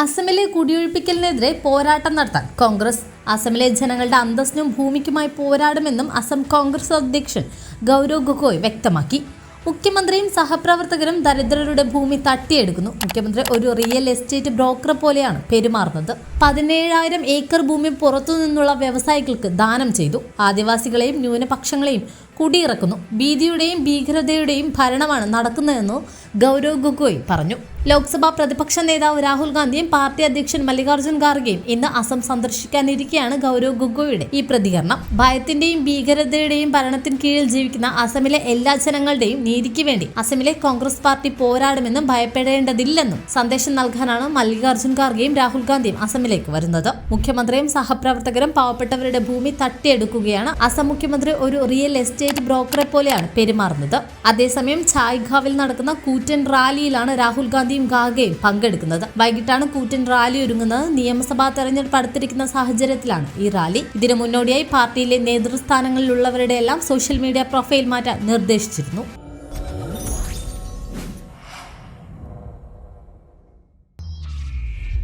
അസമിലെ കുടിയൊഴിപ്പിക്കലിനെതിരെ പോരാട്ടം നടത്താൻ കോൺഗ്രസ്. അസമിലെ ജനങ്ങളുടെ അന്തസ്സിനും ഭൂമിക്കുമായി പോരാടുമെന്നും അസം കോൺഗ്രസ് അധ്യക്ഷൻ ഗൗരവ് ഗൊഗോയ് വ്യക്തമാക്കി. മുഖ്യമന്ത്രിയും സഹപ്രവർത്തകരും ദരിദ്രരുടെ ഭൂമി തട്ടിയെടുക്കുന്നു. മുഖ്യമന്ത്രി ഒരു റിയൽ എസ്റ്റേറ്റ് ബ്രോക്കർ പോലെയാണ് പെരുമാറുന്നത്. 17,000 ഏക്കർ ഭൂമി പുറത്തുനിന്നുള്ള വ്യവസായികൾക്ക് ദാനം ചെയ്തു. ആദിവാസികളെയും ന്യൂനപക്ഷങ്ങളെയും കുടിയിറക്കുന്നു. ഭീതിയുടെയും ഭീകരതയുടെയും ഭരണമാണ് നടക്കുന്നതെന്ന് ഗൗരവ് ഗൊഗോയ് പറഞ്ഞു. ലോക്സഭാ പ്രതിപക്ഷ നേതാവ് രാഹുൽ ഗാന്ധിയും പാർട്ടി അധ്യക്ഷൻ മല്ലികാർജ്ജുൻ ഖാർഗെയും ഇന്ന് അസം സന്ദർശിക്കാനിരിക്കെയാണ് ഗൗരവ് ഗൊഗോയുടെ ഈ പ്രതികരണം. ഭയത്തിന്റെയും ഭീകരതയുടെയും ഭരണത്തിന് കീഴിൽ ജീവിക്കുന്ന അസമിലെ എല്ലാ ജനങ്ങളുടെയും നീതിക്ക് വേണ്ടി അസമിലെ കോൺഗ്രസ് പാർട്ടി പോരാടുമെന്നും ഭയപ്പെടേണ്ടതില്ലെന്നും സന്ദേശം നൽകാനാണ് മല്ലികാർജ്ജുൻ ഖാർഗെയും രാഹുൽ ഗാന്ധിയും അസമിലേക്ക് വരുന്നത്. മുഖ്യമന്ത്രിയും സഹപ്രവർത്തകരും പാവപ്പെട്ടവരുടെ ഭൂമി തട്ടിയെടുക്കുകയാണ്. അസം മുഖ്യമന്ത്രി ഒരു റിയൽ എസ്റ്റേറ്റ് ബ്രോക്കറെ പോലെയാണ് പെരുമാറുന്നത്. അതേസമയം ചായ്ഗാവിൽ നടക്കുന്ന കൂറ്റൻ റാലിയിലാണ് രാഹുൽ ഗാന്ധിയും ഖാർഗെയും പങ്കെടുക്കുന്നത്. വൈകിട്ടാണ് കൂറ്റൻ റാലി ഒരുങ്ങുന്നത്. നിയമസഭാ തെരഞ്ഞെടുപ്പ് അടുത്തിരിക്കുന്ന സാഹചര്യത്തിലാണ് ഈ റാലി. ഇതിനു മുന്നോടിയായി പാർട്ടിയിലെ നേതൃസ്ഥാനങ്ങളിലുള്ളവരുടെ എല്ലാം സോഷ്യൽ മീഡിയ പ്രൊഫൈൽ മാറ്റാൻ നിർദ്ദേശിച്ചിരുന്നു.